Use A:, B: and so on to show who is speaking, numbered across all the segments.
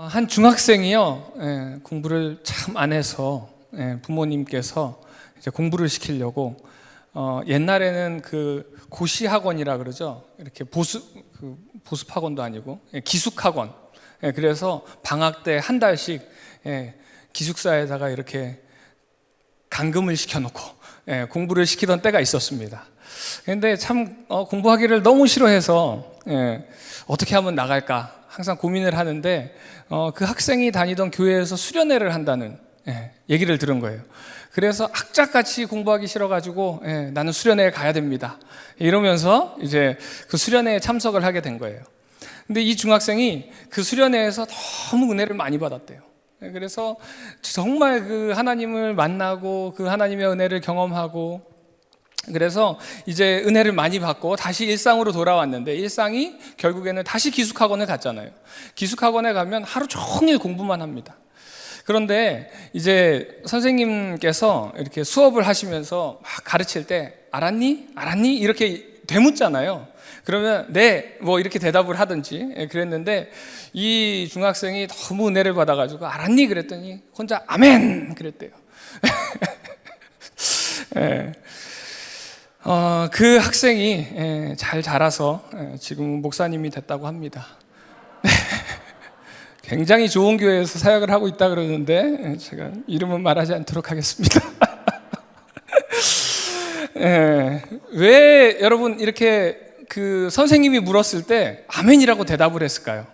A: 한 중학생이요, 공부를 참 안 해서 부모님께서 이제 공부를 시키려고 옛날에는 그 고시학원이라 그러죠. 이렇게 보습학원도 아니고 기숙학원. 그래서 방학 때 한 달씩 기숙사에다가 이렇게 감금을 시켜놓고 공부를 시키던 때가 있었습니다. 그런데 참 공부하기를 너무 싫어해서 어떻게 하면 나갈까 항상 고민을 하는데 그 학생이 다니던 교회에서 수련회를 한다는 얘기를 들은 거예요. 그래서 악착같이 공부하기 싫어가지고 나는 수련회에 가야 됩니다 이러면서 이제 그 수련회에 참석을 하게 된 거예요. 근데 이 중학생이 그 수련회에서 너무 은혜를 많이 받았대요. 그래서 정말 그 하나님을 만나고 그 하나님의 은혜를 경험하고, 그래서 이제 은혜를 많이 받고 다시 일상으로 돌아왔는데, 일상이 결국에는 다시 기숙학원에 갔잖아요. 기숙학원에 가면 하루 종일 공부만 합니다. 그런데 이제 선생님께서 이렇게 수업을 하시면서 막 가르칠 때 알았니? 알았니? 이렇게 되묻잖아요. 그러면 네, 뭐 이렇게 대답을 하든지 그랬는데, 이 중학생이 너무 은혜를 받아가지고 알았니? 그랬더니 혼자 아멘! 그랬대요. 그 학생이 잘 자라서 지금 목사님이 됐다고 합니다. 굉장히 좋은 교회에서 사역을 하고 있다 그러는데 제가 이름은 말하지 않도록 하겠습니다. 왜 여러분 이렇게 그 선생님이 물었을 때 아멘이라고 대답을 했을까요?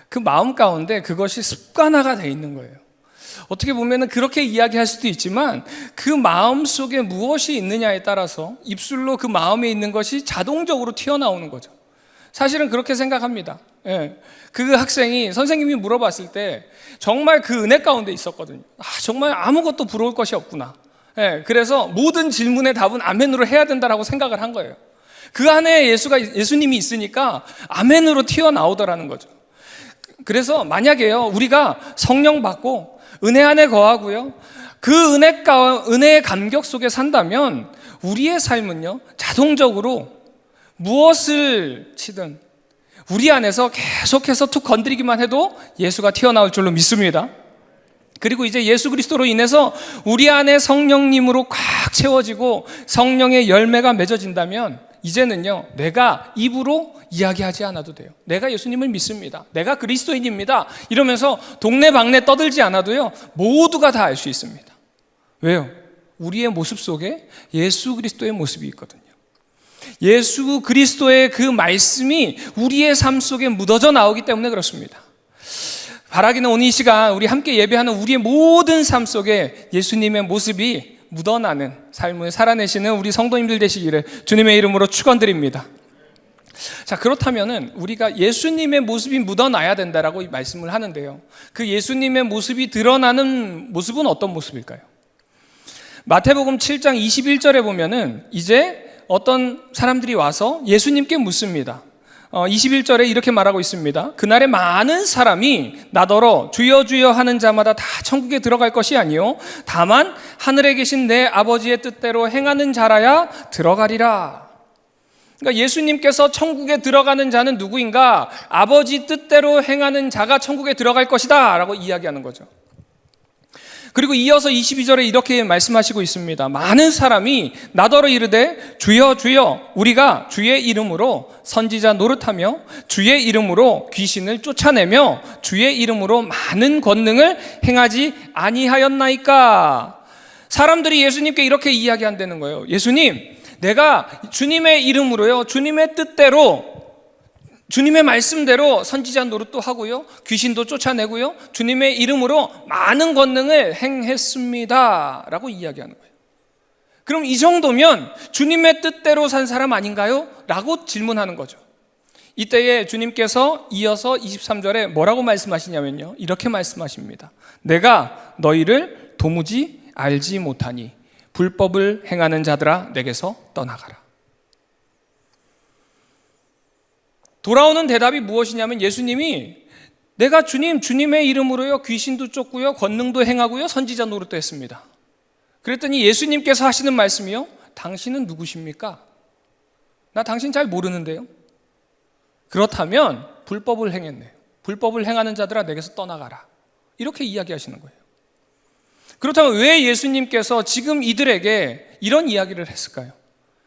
A: 그 마음 가운데 그것이 습관화가 돼 있는 거예요. 어떻게 보면 그렇게 이야기할 수도 있지만 그 마음 속에 무엇이 있느냐에 따라서 입술로 그 마음에 있는 것이 자동적으로 튀어나오는 거죠. 사실은 그렇게 생각합니다. 그 학생이 선생님이 물어봤을 때 정말 그 은혜 가운데 있었거든요. 정말 아무것도 부러울 것이 없구나. 그래서 모든 질문의 답은 아멘으로 해야 된다라고 생각을 한 거예요. 그 안에 예수님이 있으니까 아멘으로 튀어나오더라는 거죠. 그래서 만약에요, 우리가 성령 받고 은혜 안에 거하고요, 그 은혜의 감격 속에 산다면 우리의 삶은요, 자동적으로 무엇을 치든 우리 안에서 계속해서 툭 건드리기만 해도 예수가 튀어나올 줄로 믿습니다. 그리고 이제 예수 그리스도로 인해서 우리 안에 성령님으로 꽉 채워지고 성령의 열매가 맺어진다면 이제는요, 내가 입으로 이야기하지 않아도 돼요. 내가 예수님을 믿습니다, 내가 그리스도인입니다 이러면서 동네방네 떠들지 않아도요, 모두가 다 알 수 있습니다. 왜요? 우리의 모습 속에 예수 그리스도의 모습이 있거든요. 예수 그리스도의 그 말씀이 우리의 삶 속에 묻어져 나오기 때문에 그렇습니다. 바라기는 오늘 이 시간 우리 함께 예배하는 우리의 모든 삶 속에 예수님의 모습이 묻어나는 삶을 살아내시는 우리 성도님들 되시기를 주님의 이름으로 축원드립니다. 자, 그렇다면은 우리가 예수님의 모습이 묻어나야 된다라고 말씀을 하는데요, 그 예수님의 모습이 드러나는 모습은 어떤 모습일까요? 마태복음 7장 21절에 보면은 이제 어떤 사람들이 와서 예수님께 묻습니다. 21절에 이렇게 말하고 있습니다. 그날에 많은 사람이 나더러 주여 주여 하는 자마다 다 천국에 들어갈 것이 아니요 다만 하늘에 계신 내 아버지의 뜻대로 행하는 자라야 들어가리라. 그러니까 예수님께서 천국에 들어가는 자는 누구인가? 아버지 뜻대로 행하는 자가 천국에 들어갈 것이다 라고 이야기하는 거죠. 그리고 이어서 22절에 이렇게 말씀하시고 있습니다. 많은 사람이 나더러 이르되 주여 주여 우리가 주의 이름으로 선지자 노릇하며 주의 이름으로 귀신을 쫓아내며 주의 이름으로 많은 권능을 행하지 아니하였나이까. 사람들이 예수님께 이렇게 이야기한다는 거예요. 예수님, 내가 주님의 이름으로요, 주님의 뜻대로, 주님의 말씀대로 선지자 노릇도 하고요, 귀신도 쫓아내고요, 주님의 이름으로 많은 권능을 행했습니다 라고 이야기하는 거예요. 그럼 이 정도면 주님의 뜻대로 산 사람 아닌가요? 라고 질문하는 거죠. 이때에 주님께서 이어서 23절에 뭐라고 말씀하시냐면요, 이렇게 말씀하십니다. 내가 너희를 도무지 알지 못하니 불법을 행하는 자들아 내게서 떠나가라. 돌아오는 대답이 무엇이냐면 예수님이 내가 주님의 이름으로요 귀신도 쫓고요 권능도 행하고요 선지자 노릇도 했습니다. 그랬더니 예수님께서 하시는 말씀이요, 당신은 누구십니까? 나 당신 잘 모르는데요. 그렇다면 불법을 행했네요. 불법을 행하는 자들아 내게서 떠나가라. 이렇게 이야기하시는 거예요. 그렇다면 왜 예수님께서 지금 이들에게 이런 이야기를 했을까요?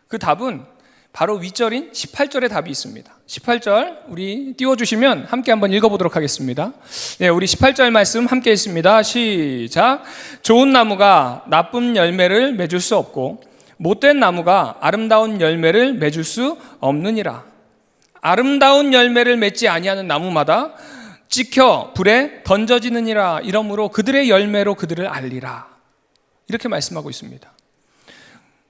A: 그 답은 바로 윗절인 18절에 답이 있습니다. 18절 우리 띄워주시면 함께 한번 읽어보도록 하겠습니다. 네, 우리 18절 말씀 함께 읽습니다. 시작. 좋은 나무가 나쁜 열매를 맺을 수 없고 못된 나무가 아름다운 열매를 맺을 수 없느니라. 아름다운 열매를 맺지 아니하는 나무마다 찍혀 불에 던져지느니라. 이러므로 그들의 열매로 그들을 알리라. 이렇게 말씀하고 있습니다.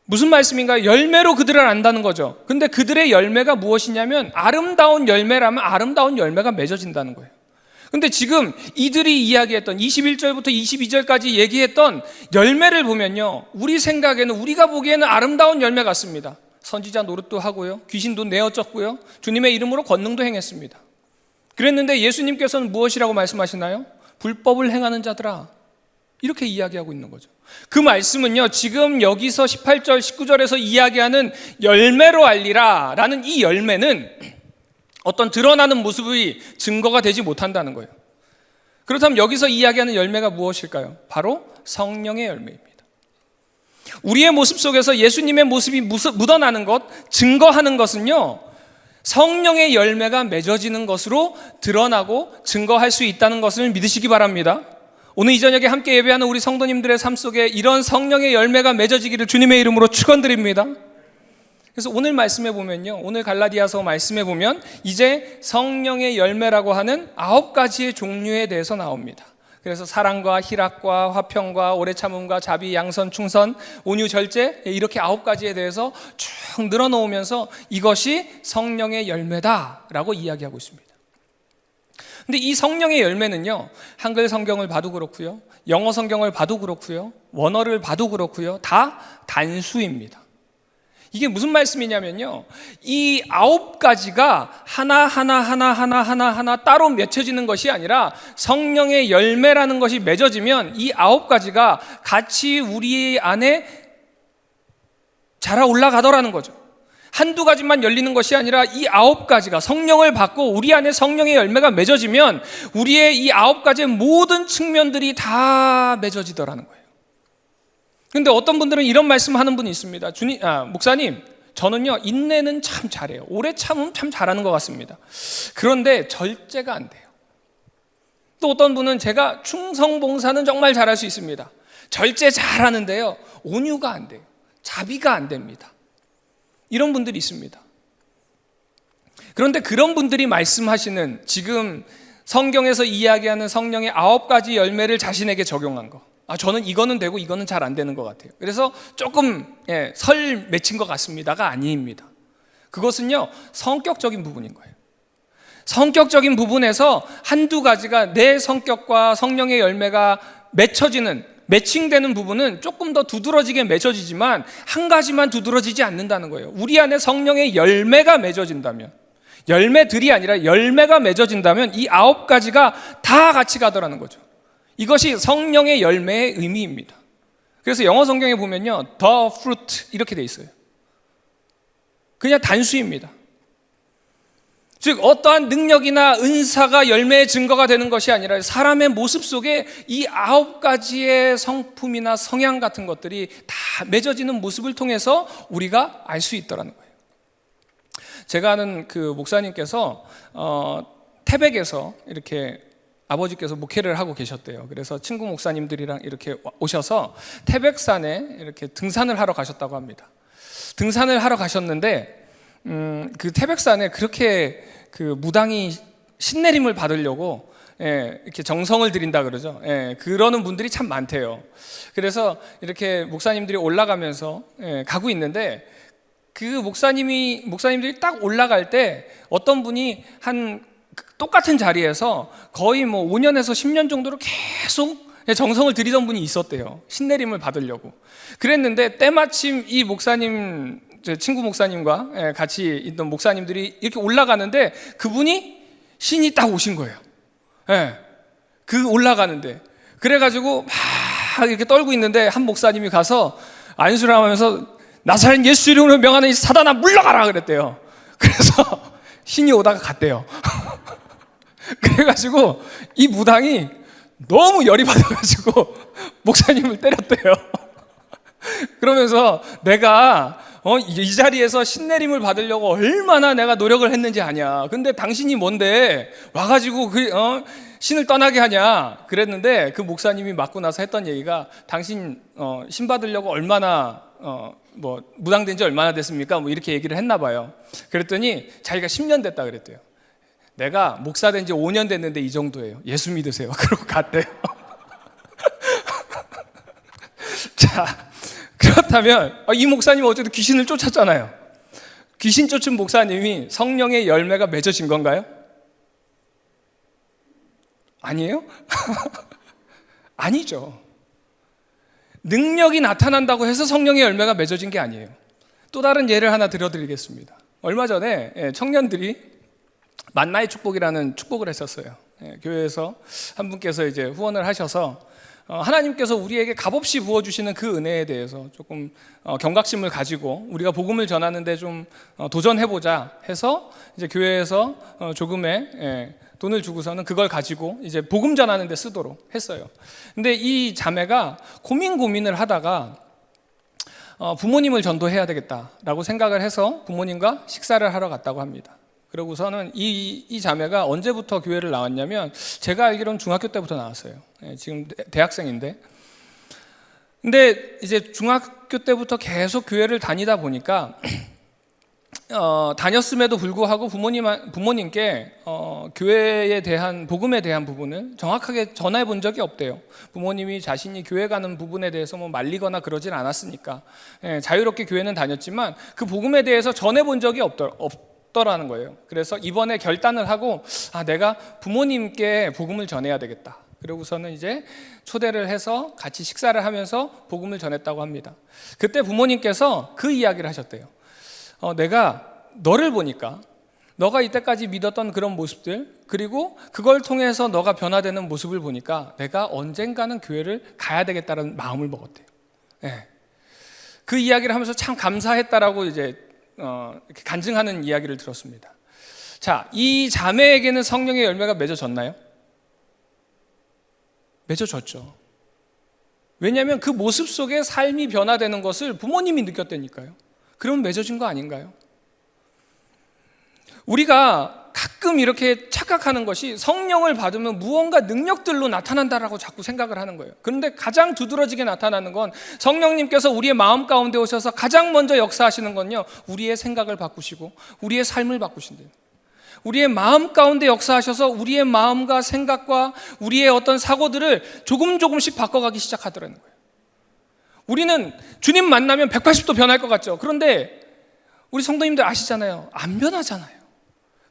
A: 무슨 말씀인가요? 열매로 그들을 안다는 거죠. 근데 그들의 열매가 무엇이냐면 아름다운 열매라면 아름다운 열매가 맺어진다는 거예요. 근데 지금 이들이 이야기했던 21절부터 22절까지 얘기했던 열매를 보면요, 우리 생각에는, 우리가 보기에는 아름다운 열매 같습니다. 선지자 노릇도 하고요, 귀신도 내어쫓고요, 주님의 이름으로 권능도 행했습니다. 그랬는데 예수님께서는 무엇이라고 말씀하시나요? 불법을 행하는 자들아, 이렇게 이야기하고 있는 거죠. 그 말씀은요, 지금 여기서 18절, 19절에서 이야기하는 열매로 알리라 라는 이 열매는 어떤 드러나는 모습이 증거가 되지 못한다는 거예요. 그렇다면 여기서 이야기하는 열매가 무엇일까요? 바로 성령의 열매입니다. 우리의 모습 속에서 예수님의 모습이 묻어나는 것, 증거하는 것은요, 성령의 열매가 맺어지는 것으로 드러나고 증거할 수 있다는 것을 믿으시기 바랍니다. 오늘 이 저녁에 함께 예배하는 우리 성도님들의 삶 속에 이런 성령의 열매가 맺어지기를 주님의 이름으로 축원드립니다. 그래서 오늘 말씀해 보면요, 오늘 갈라디아서 말씀해 보면 이제 성령의 열매라고 하는 9가지의 종류에 대해서 나옵니다. 그래서 사랑과 희락과 화평과 오래 참음과 자비, 양선, 충선, 온유, 절제, 이렇게 9가지에 대해서 쭉 늘어놓으면서 이것이 성령의 열매다라고 이야기하고 있습니다. 근데 이 성령의 열매는요, 한글 성경을 봐도 그렇고요, 영어 성경을 봐도 그렇고요, 원어를 봐도 그렇고요, 다 단수입니다. 이게 무슨 말씀이냐면요, 이 9가지가 하나 따로 맺혀지는 것이 아니라 성령의 열매라는 것이 맺어지면 이 9가지가 같이 우리 안에 자라 올라가더라는 거죠. 한두 가지만 열리는 것이 아니라 이 9가지가 성령을 받고 우리 안에 성령의 열매가 맺어지면 우리의 이 9가지의 모든 측면들이 다 맺어지더라는 거예요. 근데 어떤 분들은 이런 말씀하는 분이 있습니다. 목사님, 저는요, 인내는 참 잘해요. 오래 참으면 참 잘하는 것 같습니다. 그런데 절제가 안 돼요. 또 어떤 분은 제가 충성봉사는 정말 잘할 수 있습니다. 절제 잘하는데요, 온유가 안 돼요. 자비가 안 됩니다. 이런 분들이 있습니다. 그런데 그런 분들이 말씀하시는 지금 성경에서 이야기하는 성령의 9가지 열매를 자신에게 적용한 거, 저는 이거는 되고 이거는 잘 안 되는 것 같아요. 그래서 조금 설 맺힌 것 같습니다가 아닙니다. 그것은요, 성격적인 부분인 거예요. 성격적인 부분에서 한두 가지가 내 성격과 성령의 열매가 매칭되는 부분은 조금 더 두드러지게 맺어지지만 한 가지만 두드러지지 않는다는 거예요. 우리 안에 성령의 열매가 맺어진다면, 열매들이 아니라 열매가 맺어진다면 이 9가지가 다 같이 가더라는 거죠. 이것이 성령의 열매의 의미입니다. 그래서 영어 성경에 보면요, the fruit 이렇게 돼 있어요. 그냥 단수입니다. 즉 어떠한 능력이나 은사가 열매의 증거가 되는 것이 아니라 사람의 모습 속에 이 9가지의 성품이나 성향 같은 것들이 다 맺어지는 모습을 통해서 우리가 알 수 있더라는 거예요. 제가 아는 그 목사님께서 태백에서 이렇게 아버지께서 목회를 하고 계셨대요. 그래서 친구 목사님들이랑 이렇게 오셔서 태백산에 이렇게 등산을 하러 가셨다고 합니다. 등산을 하러 가셨는데 그 태백산에 그렇게 그 무당이 신내림을 받으려고 이렇게 정성을 들인다 그러죠. 그러는 분들이 참 많대요. 그래서 이렇게 목사님들이 올라가면서 가고 있는데 그 목사님들이 딱 올라갈 때 어떤 분이 한 똑같은 자리에서 거의 5년에서 10년 정도로 계속 정성을 들이던 분이 있었대요. 신내림을 받으려고. 그랬는데 때마침 이 목사님, 제 친구 목사님과 같이 있던 목사님들이 이렇게 올라가는데 그분이 신이 딱 오신 거예요. 그 올라가는데. 그래가지고 막 이렇게 떨고 있는데 한 목사님이 가서 안수를 하면서 나사렛 예수 이름으로 명하는 이 사단아 물러가라 그랬대요. 그래서 신이 오다가 갔대요. 그래가지고 이 무당이 너무 열이 받아가지고 목사님을 때렸대요. 그러면서 내가 이 자리에서 신내림을 받으려고 얼마나 내가 노력을 했는지 아냐. 근데 당신이 뭔데 와가지고 신을 떠나게 하냐. 그랬는데 그 목사님이 맞고 나서 했던 얘기가 당신 신 받으려고 얼마나 무당된 지 얼마나 됐습니까? 뭐 이렇게 얘기를 했나 봐요. 그랬더니 자기가 10년 됐다 그랬대요. 내가 목사 된 지 5년 됐는데 이 정도예요. 예수 믿으세요. 그러고 갔대요. 자, 그렇다면 이 목사님은 어쨌든 귀신을 쫓았잖아요. 귀신 쫓은 목사님이 성령의 열매가 맺어진 건가요? 아니에요? 아니죠. 능력이 나타난다고 해서 성령의 열매가 맺어진 게 아니에요. 또 다른 예를 하나 들어드리겠습니다. 얼마 전에 청년들이 만나의 축복이라는 축복을 했었어요. 교회에서 한 분께서 이제 후원을 하셔서 하나님께서 우리에게 값없이 부어주시는 그 은혜에 대해서 조금 경각심을 가지고 우리가 복음을 전하는데 좀 도전해보자 해서 이제 교회에서 조금의 돈을 주고서는 그걸 가지고 이제 복음 전하는 데 쓰도록 했어요. 근데 이 자매가 고민을 하다가 부모님을 전도해야 되겠다라고 생각을 해서 부모님과 식사를 하러 갔다고 합니다. 그러고서는 이 자매가 언제부터 교회를 나왔냐면 제가 알기로는 중학교 때부터 나왔어요. 지금 대학생인데. 근데 이제 중학교 때부터 계속 교회를 다니다 보니까 다녔음에도 불구하고 부모님께 교회에 대한 복음에 대한 부분을 정확하게 전해 본 적이 없대요. 부모님이 자신이 교회 가는 부분에 대해서 뭐 말리거나 그러진 않았으니까 자유롭게 교회는 다녔지만 그 복음에 대해서 전해 본 적이 없더라는 거예요. 그래서 이번에 결단을 하고 내가 부모님께 복음을 전해야 되겠다. 그러고서는 이제 초대를 해서 같이 식사를 하면서 복음을 전했다고 합니다. 그때 부모님께서 그 이야기를 하셨대요. 내가 너를 보니까 너가 이때까지 믿었던 그런 모습들 그리고 그걸 통해서 너가 변화되는 모습을 보니까 내가 언젠가는 교회를 가야 되겠다는 마음을 먹었대요. 그 이야기를 하면서 참 감사했다라고 이제 이렇게 간증하는 이야기를 들었습니다. 자, 이 자매에게는 성령의 열매가 맺어졌나요? 맺어졌죠. 왜냐하면 그 모습 속에 삶이 변화되는 것을 부모님이 느꼈다니까요. 그럼 맺어진 거 아닌가요? 우리가 가끔 이렇게 착각하는 것이 성령을 받으면 무언가 능력들로 나타난다라고 자꾸 생각을 하는 거예요. 그런데 가장 두드러지게 나타나는 건 성령님께서 우리의 마음 가운데 오셔서 가장 먼저 역사하시는 건요, 우리의 생각을 바꾸시고 우리의 삶을 바꾸신대요. 우리의 마음 가운데 역사하셔서 우리의 마음과 생각과 우리의 어떤 사고들을 조금씩 바꿔가기 시작하더라는 거예요. 우리는 주님 만나면 180도 변할 것 같죠. 그런데 우리 성도님들 아시잖아요. 안 변하잖아요.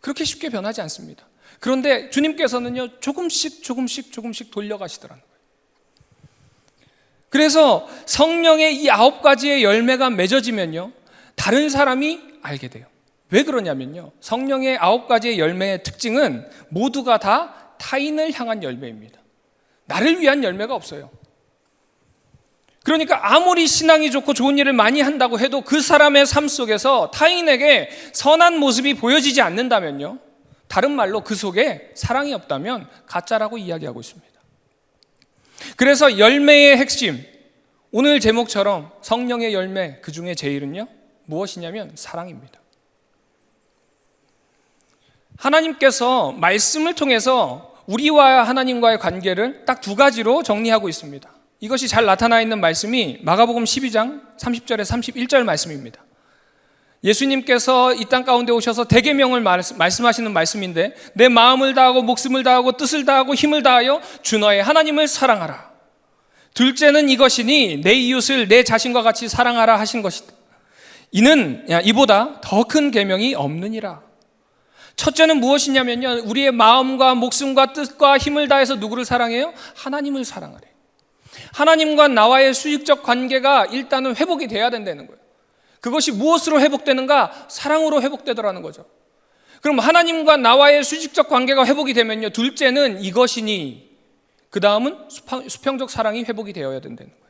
A: 그렇게 쉽게 변하지 않습니다. 그런데 주님께서는요, 조금씩 돌려가시더라는 거예요. 그래서 성령의 이 9가지의 열매가 맺어지면요, 다른 사람이 알게 돼요. 왜 그러냐면요, 성령의 9가지의 열매의 특징은 모두가 다 타인을 향한 열매입니다. 나를 위한 열매가 없어요. 그러니까 아무리 신앙이 좋고 좋은 일을 많이 한다고 해도 그 사람의 삶 속에서 타인에게 선한 모습이 보여지지 않는다면요, 다른 말로 그 속에 사랑이 없다면 가짜라고 이야기하고 있습니다. 그래서 열매의 핵심, 오늘 제목처럼 성령의 열매, 그 중에 제일은요, 무엇이냐면 사랑입니다. 하나님께서 말씀을 통해서 우리와 하나님과의 관계를 딱 2가지로 정리하고 있습니다. 이것이 잘 나타나 있는 말씀이 마가복음 12장 30절에 31절 말씀입니다. 예수님께서 이 땅 가운데 오셔서 대계명을 말씀하시는 말씀인데, 내 마음을 다하고 목숨을 다하고 뜻을 다하고 힘을 다하여 주 너의 하나님을 사랑하라. 둘째는 이것이니 내 이웃을 내 자신과 같이 사랑하라 하신 것이다. 이보다 더 큰 계명이 없느니라. 첫째는 무엇이냐면요, 우리의 마음과 목숨과 뜻과 힘을 다해서 누구를 사랑해요? 하나님을 사랑하래. 하나님과 나와의 수직적 관계가 일단은 회복이 돼야 된다는 거예요. 그것이 무엇으로 회복되는가? 사랑으로 회복되더라는 거죠. 그럼 하나님과 나와의 수직적 관계가 회복이 되면요, 둘째는 이것이니, 그 다음은 수평적 사랑이 회복이 되어야 된다는 거예요.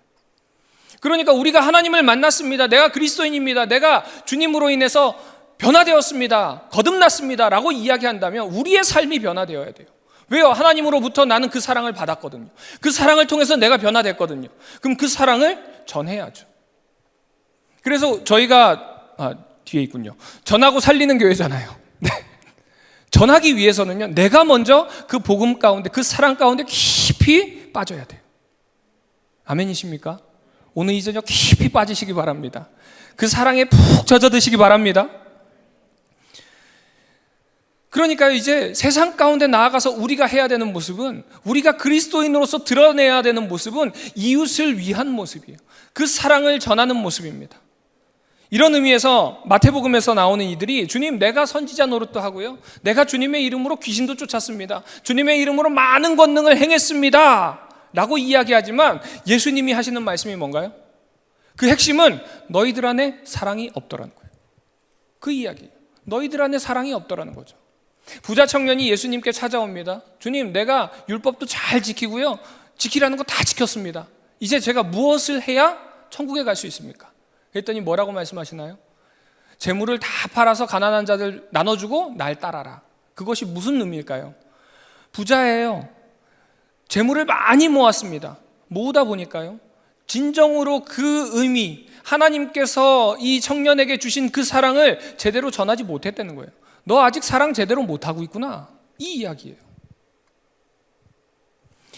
A: 그러니까 우리가 하나님을 만났습니다. 내가 그리스도인입니다. 내가 주님으로 인해서 변화되었습니다. 거듭났습니다. 라고 이야기한다면 우리의 삶이 변화되어야 돼요. 왜요? 하나님으로부터 나는 그 사랑을 받았거든요. 그 사랑을 통해서 내가 변화됐거든요. 그럼 그 사랑을 전해야죠. 그래서 저희가 뒤에 있군요. 전하고 살리는 교회잖아요. 네. 전하기 위해서는요, 내가 먼저 그 복음 가운데, 그 사랑 가운데 깊이 빠져야 돼요. 아멘이십니까? 오늘 이 저녁 깊이 빠지시기 바랍니다. 그 사랑에 푹 젖어드시기 바랍니다. 그러니까 이제 세상 가운데 나아가서 우리가 해야 되는 모습은, 우리가 그리스도인으로서 드러내야 되는 모습은 이웃을 위한 모습이에요. 그 사랑을 전하는 모습입니다. 이런 의미에서 마태복음에서 나오는 이들이 주님, 내가 선지자 노릇도 하고요, 내가 주님의 이름으로 귀신도 쫓았습니다, 주님의 이름으로 많은 권능을 행했습니다 라고 이야기하지만 예수님이 하시는 말씀이 뭔가요? 그 핵심은 너희들 안에 사랑이 없더라는 거예요. 그 이야기예요. 너희들 안에 사랑이 없더라는 거죠. 부자 청년이 예수님께 찾아옵니다. 주님, 내가 율법도 잘 지키고요, 지키라는 거 다 지켰습니다. 이제 제가 무엇을 해야 천국에 갈 수 있습니까? 그랬더니 뭐라고 말씀하시나요? 재물을 다 팔아서 가난한 자들 나눠주고 날 따라라. 그것이 무슨 의미일까요? 부자예요. 재물을 많이 모았습니다. 모으다 보니까요, 진정으로 그 의미, 하나님께서 이 청년에게 주신 그 사랑을 제대로 전하지 못했다는 거예요. 너 아직 사랑 제대로 못하고 있구나, 이 이야기예요.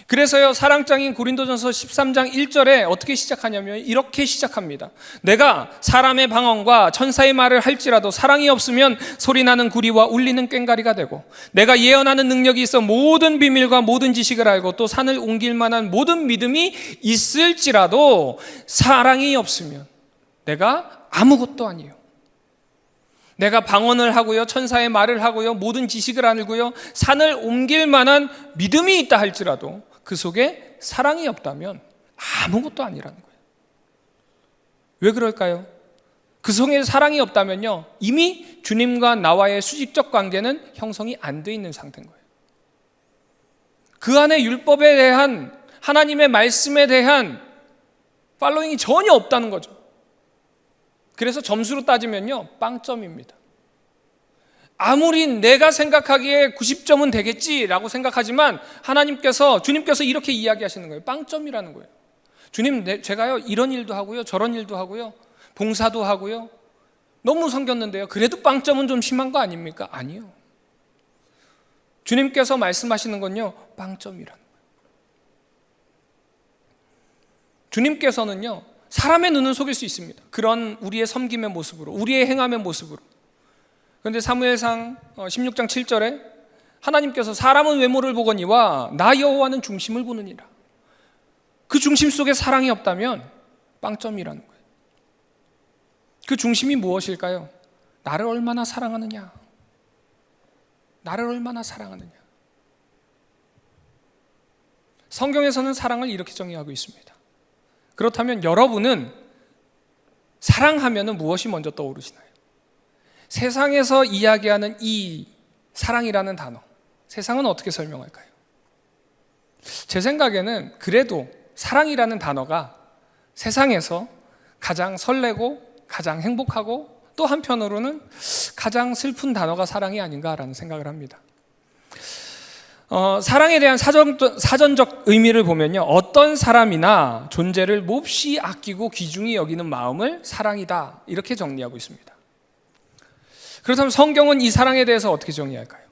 A: 그래서요, 사랑장인 고린도전서 13장 1절에 어떻게 시작하냐면 이렇게 시작합니다. 내가 사람의 방언과 천사의 말을 할지라도 사랑이 없으면 소리나는 구리와 울리는 꽹과리가 되고, 내가 예언하는 능력이 있어 모든 비밀과 모든 지식을 알고 또 산을 옮길 만한 모든 믿음이 있을지라도 사랑이 없으면 내가 아무것도 아니에요. 내가 방언을 하고요, 천사의 말을 하고요, 모든 지식을 알고요, 산을 옮길 만한 믿음이 있다 할지라도 그 속에 사랑이 없다면 아무것도 아니라는 거예요. 왜 그럴까요? 그 속에 사랑이 없다면요, 이미 주님과 나와의 수직적 관계는 형성이 안 돼 있는 상태인 거예요. 그 안에 율법에 대한, 하나님의 말씀에 대한 팔로잉이 전혀 없다는 거죠. 그래서 점수로 따지면요, 빵점입니다. 아무리 내가 생각하기에 90점은 되겠지라고 생각하지만 주님께서 이렇게 이야기하시는 거예요. 빵점이라는 거예요. 주님, 제가요 이런 일도 하고요, 저런 일도 하고요, 봉사도 하고요, 너무 섬겼는데요, 그래도 빵점은 좀 심한 거 아닙니까? 아니요. 주님께서 말씀하시는 건요, 빵점이라는 거예요. 주님께서는요, 사람의 눈은 속일 수 있습니다. 그런 우리의 섬김의 모습으로, 우리의 행함의 모습으로. 그런데 사무엘상 16장 7절에 하나님께서 사람은 외모를 보거니와 나 여호와는 중심을 보느니라. 그 중심 속에 사랑이 없다면 빵점이라는 거예요. 그 중심이 무엇일까요? 나를 얼마나 사랑하느냐. 나를 얼마나 사랑하느냐. 성경에서는 사랑을 이렇게 정의하고 있습니다. 그렇다면 여러분은 사랑하면 무엇이 먼저 떠오르시나요? 세상에서 이야기하는 이 사랑이라는 단어, 세상은 어떻게 설명할까요? 제 생각에는 그래도 사랑이라는 단어가 세상에서 가장 설레고 가장 행복하고 또 한편으로는 가장 슬픈 단어가 사랑이 아닌가라는 생각을 합니다. 사랑에 대한 사전적 의미를 보면요, 어떤 사람이나 존재를 몹시 아끼고 귀중히 여기는 마음을 사랑이다, 이렇게 정리하고 있습니다. 그렇다면 성경은 이 사랑에 대해서 어떻게 정의할까요?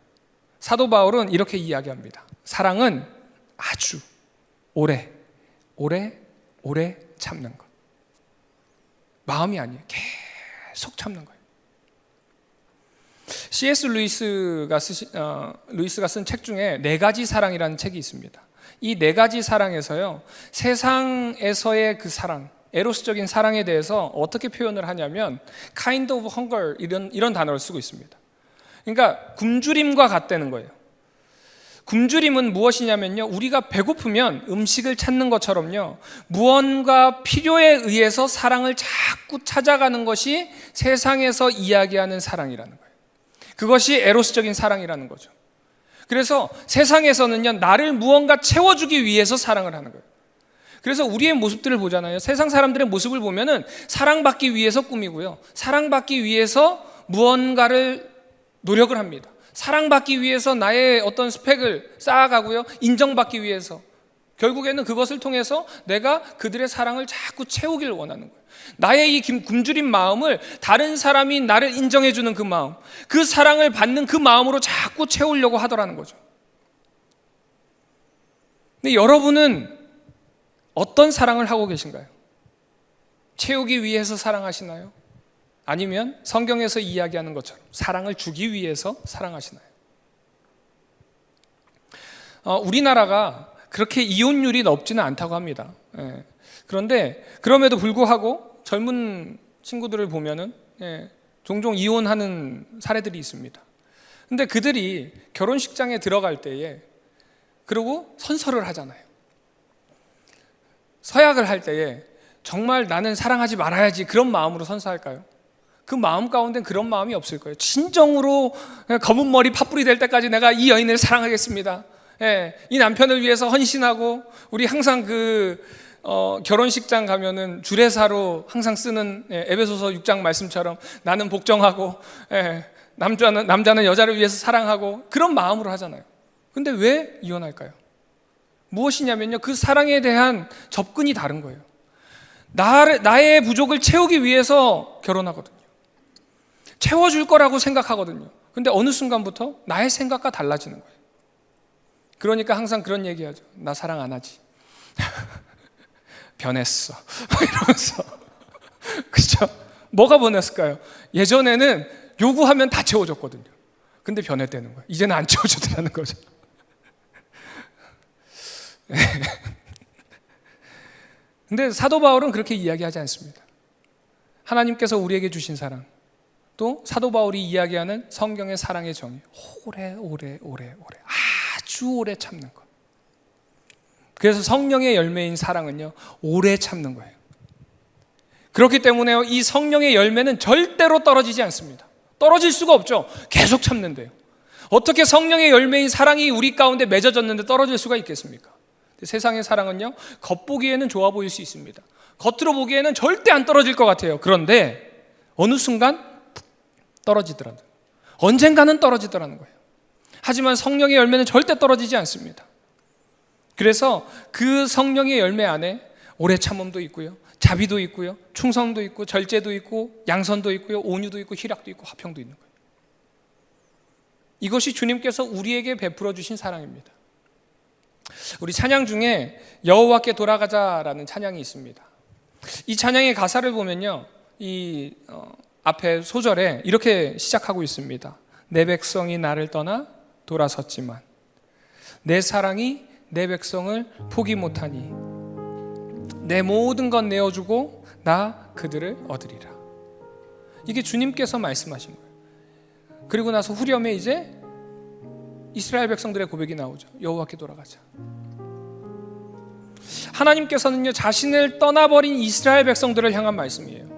A: 사도 바울은 이렇게 이야기합니다. 사랑은 아주 오래 참는 것. 마음이 아니에요. 계속 참는 거예요. C.S. 루이스가 쓴 책 중에 4가지 사랑이라는 책이 있습니다. 이 4가지 사랑에서요, 세상에서의 그 사랑, 에로스적인 사랑에 대해서 어떻게 표현을 하냐면 kind of hunger, 이런 단어를 쓰고 있습니다. 그러니까 굶주림과 같다는 거예요. 굶주림은 무엇이냐면요, 우리가 배고프면 음식을 찾는 것처럼요, 무언가 필요에 의해서 사랑을 자꾸 찾아가는 것이 세상에서 이야기하는 사랑이라는 거예요. 그것이 에로스적인 사랑이라는 거죠. 그래서 세상에서는요, 나를 무언가 채워주기 위해서 사랑을 하는 거예요. 그래서 우리의 모습들을 보잖아요. 세상 사람들의 모습을 보면은 사랑받기 위해서 꾸미고요, 사랑받기 위해서 무언가를 노력을 합니다. 사랑받기 위해서 나의 어떤 스펙을 쌓아가고요. 인정받기 위해서. 결국에는 그것을 통해서 내가 그들의 사랑을 자꾸 채우기를 원하는 거예요. 나의 이 굶주린 마음을 다른 사람이 나를 인정해주는 그 마음, 그 사랑을 받는 그 마음으로 자꾸 채우려고 하더라는 거죠. 근데 여러분은 어떤 사랑을 하고 계신가요? 채우기 위해서 사랑하시나요? 아니면 성경에서 이야기하는 것처럼 사랑을 주기 위해서 사랑하시나요? 우리나라가 그렇게 이혼율이 높지는 않다고 합니다. 그런데 그럼에도 불구하고 젊은 친구들을 보면은 종종 이혼하는 사례들이 있습니다. 근데 그들이 결혼식장에 들어갈 때에 그리고 선서를 하잖아요. 서약을 할 때에 정말 나는 사랑하지 말아야지 그런 마음으로 선서할까요? 그 마음 가운데는 그런 마음이 없을 거예요. 진정으로 검은 머리 팥불이 될 때까지 내가 이 여인을 사랑하겠습니다. 이 남편을 위해서 헌신하고, 우리 항상 결혼식장 가면은 주례사로 항상 쓰는 에베소서 6장 말씀처럼 나는 복종하고, 남자는 여자를 위해서 사랑하고, 그런 마음으로 하잖아요. 근데 왜 이혼할까요? 무엇이냐면요, 그 사랑에 대한 접근이 다른 거예요. 나의 부족을 채우기 위해서 결혼하거든요. 채워줄 거라고 생각하거든요. 근데 어느 순간부터 나의 생각과 달라지는 거예요. 그러니까 항상 그런 얘기하죠. 나 사랑 안 하지. 변했어. 이러면서. 그렇죠? 뭐가 변했을까요? 예전에는 요구하면 다 채워줬거든요. 근데 변했다는 거예요. 이제는 안 채워주더라는 거죠. 근데 사도 바울은 그렇게 이야기하지 않습니다. 하나님께서 우리에게 주신 사랑, 또 사도 바울이 이야기하는 성경의 사랑의 정의, 오래 아주 오래 참는 것. 그래서 성령의 열매인 사랑은요, 오래 참는 거예요. 그렇기 때문에 이 성령의 열매는 절대로 떨어지지 않습니다. 떨어질 수가 없죠. 계속 참는데요. 어떻게 성령의 열매인 사랑이 우리 가운데 맺어졌는데 떨어질 수가 있겠습니까? 세상의 사랑은요, 겉보기에는 좋아 보일 수 있습니다. 겉으로 보기에는 절대 안 떨어질 것 같아요. 그런데 어느 순간 떨어지더라고요. 언젠가는 떨어지더라는 거예요. 하지만 성령의 열매는 절대 떨어지지 않습니다. 그래서 그 성령의 열매 안에 오래 참음도 있고요, 자비도 있고요, 충성도 있고, 절제도 있고, 양선도 있고요, 온유도 있고, 희락도 있고, 화평도 있는 거예요. 이것이 주님께서 우리에게 베풀어 주신 사랑입니다. 우리 찬양 중에 여호와께 돌아가자라는 찬양이 있습니다. 이 찬양의 가사를 보면요, 이 앞에 소절에 이렇게 시작하고 있습니다. 내 백성이 나를 떠나 돌아섰지만 내 사랑이 내 백성을 포기 못하니 내 모든 것 내어주고 나 그들을 얻으리라. 이게 주님께서 말씀하신 거예요. 그리고 나서 후렴에 이제 이스라엘 백성들의 고백이 나오죠. 여호와께 돌아가자. 하나님께서는요, 자신을 떠나버린 이스라엘 백성들을 향한 말씀이에요.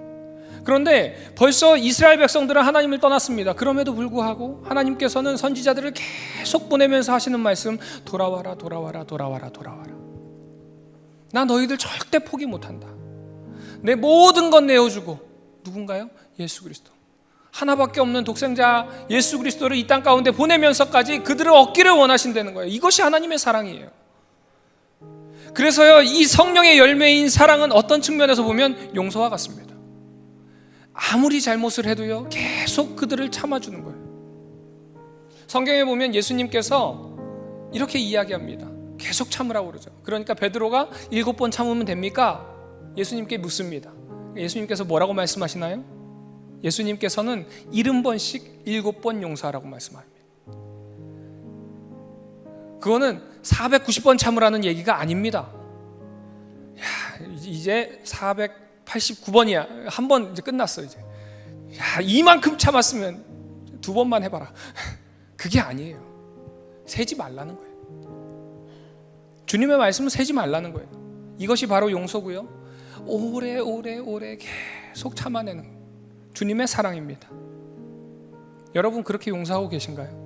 A: 그런데 벌써 이스라엘 백성들은 하나님을 떠났습니다. 그럼에도 불구하고 하나님께서는 선지자들을 계속 보내면서 하시는 말씀, 돌아와라, 돌아와라, 돌아와라, 돌아와라. 나 너희들 절대 포기 못한다. 내 모든 것 내어주고. 누군가요? 예수 그리스도. 하나밖에 없는 독생자 예수 그리스도를 이 땅 가운데 보내면서까지 그들을 얻기를 원하신다는 거예요. 이것이 하나님의 사랑이에요. 그래서요, 이 성령의 열매인 사랑은 어떤 측면에서 보면 용서와 같습니다. 아무리 잘못을 해도요, 계속 그들을 참아주는 거예요. 성경에 보면 예수님께서 이렇게 이야기합니다. 계속 참으라고 그러죠. 그러니까 베드로가 7번 참으면 됩니까? 예수님께 묻습니다. 예수님께서 뭐라고 말씀하시나요? 예수님께서는 70번씩 7번 용서하라고 말씀합니다. 그거는 490번 참으라는 얘기가 아닙니다. 야, 이제 489번이야. 한 번 이제 끝났어 이제. 야, 이만큼 참았으면 2번만 해봐라. 그게 아니에요. 세지 말라는 거예요. 주님의 말씀은 세지 말라는 거예요. 이것이 바로 용서고요. 오래 계속 참아내는 주님의 사랑입니다. 여러분 그렇게 용서하고 계신가요?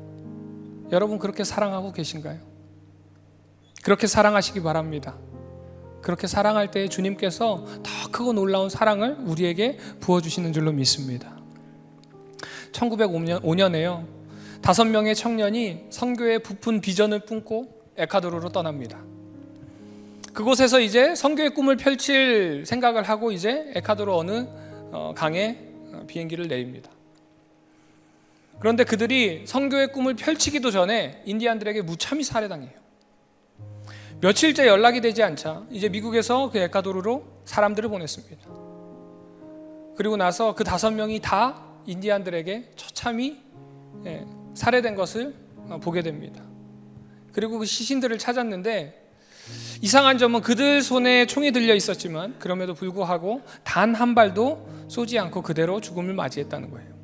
A: 여러분 그렇게 사랑하고 계신가요? 그렇게 사랑하시기 바랍니다. 그렇게 사랑할 때 주님께서 더 크고 놀라운 사랑을 우리에게 부어주시는 줄로 믿습니다. 1905년에요 5명의 청년이 선교의 부푼 비전을 품고 에콰도르로 떠납니다. 그곳에서 이제 선교의 꿈을 펼칠 생각을 하고 이제 에콰도르 어느 강에 비행기를 내립니다. 그런데 그들이 선교의 꿈을 펼치기도 전에 인디안들에게 무참히 살해당해요. 며칠째 연락이 되지 않자 이제 미국에서 그 에콰도르로 사람들을 보냈습니다. 그리고 나서 그 5명이 다 인디안들에게 처참히 살해된 것을 보게 됩니다. 그리고 그 시신들을 찾았는데 이상한 점은 그들 손에 총이 들려 있었지만 그럼에도 불구하고 단 한 발도 쏘지 않고 그대로 죽음을 맞이했다는 거예요.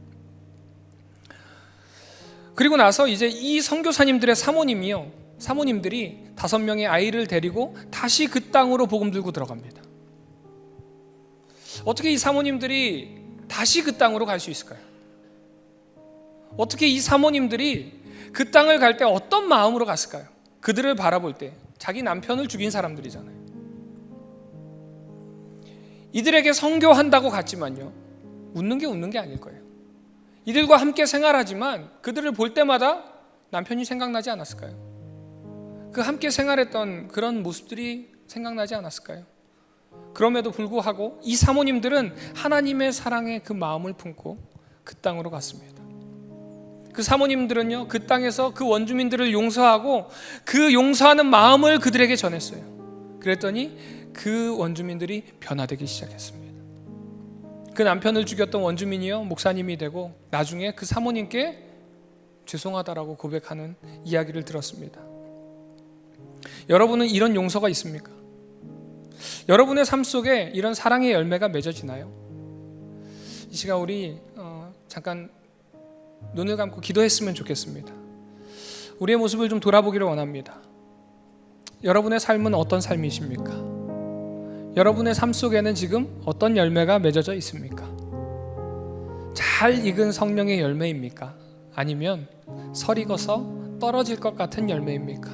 A: 그리고 나서 이제 이 선교사님들의 사모님들이 5명의 아이를 데리고 다시 그 땅으로 복음 들고 들어갑니다. 어떻게 이 사모님들이 다시 그 땅으로 갈 수 있을까요? 어떻게 이 사모님들이 그 땅을 갈 때 어떤 마음으로 갔을까요? 그들을 바라볼 때 자기 남편을 죽인 사람들이잖아요. 이들에게 선교한다고 갔지만요, 웃는 게 아닐 거예요. 이들과 함께 생활하지만 그들을 볼 때마다 남편이 생각나지 않았을까요? 그 함께 생활했던 그런 모습들이 생각나지 않았을까요? 그럼에도 불구하고 이 사모님들은 하나님의 사랑의 그 마음을 품고 그 땅으로 갔습니다. 그 사모님들은요, 그 땅에서 그 원주민들을 용서하고 그 용서하는 마음을 그들에게 전했어요. 그랬더니 그 원주민들이 변화되기 시작했습니다. 그 남편을 죽였던 원주민이요, 목사님이 되고 나중에 그 사모님께 죄송하다라고 고백하는 이야기를 들었습니다. 여러분은 이런 용서가 있습니까? 여러분의 삶 속에 이런 사랑의 열매가 맺어지나요? 이 시간 우리 잠깐 눈을 감고 기도했으면 좋겠습니다. 우리의 모습을 좀 돌아보기를 원합니다. 여러분의 삶은 어떤 삶이십니까? 여러분의 삶 속에는 지금 어떤 열매가 맺어져 있습니까? 잘 익은 성령의 열매입니까? 아니면 설익어서 떨어질 것 같은 열매입니까?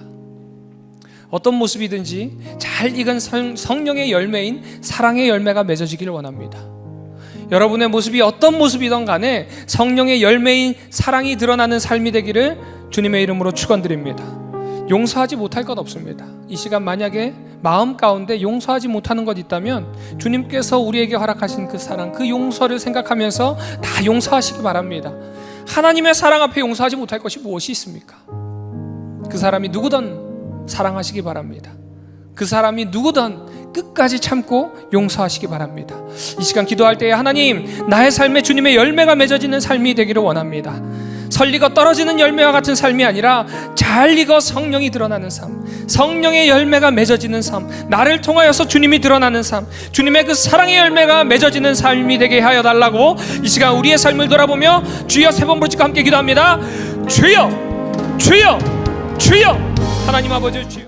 A: 어떤 모습이든지 잘 익은 성령의 열매인 사랑의 열매가 맺어지기를 원합니다. 여러분의 모습이 어떤 모습이든 간에 성령의 열매인 사랑이 드러나는 삶이 되기를 주님의 이름으로 축원드립니다. 용서하지 못할 것 없습니다. 이 시간 만약에 마음 가운데 용서하지 못하는 것 있다면 주님께서 우리에게 허락하신 그 사랑, 그 용서를 생각하면서 다 용서하시기 바랍니다. 하나님의 사랑 앞에 용서하지 못할 것이 무엇이 있습니까? 그 사람이 누구든 사랑하시기 바랍니다. 그 사람이 누구든 끝까지 참고 용서하시기 바랍니다. 이 시간 기도할 때에 하나님, 나의 삶에 주님의 열매가 맺어지는 삶이 되기를 원합니다. 설리고 떨어지는 열매와 같은 삶이 아니라 잘 익어 성령이 드러나는 삶, 성령의 열매가 맺어지는 삶, 나를 통하여서 주님이 드러나는 삶, 주님의 그 사랑의 열매가 맺어지는 삶이 되게 하여 달라고 이 시간 우리의 삶을 돌아보며 주여 3번 부르짖고 함께 기도합니다. 주여, 주여, 주여. 하나님 아버지, 주여.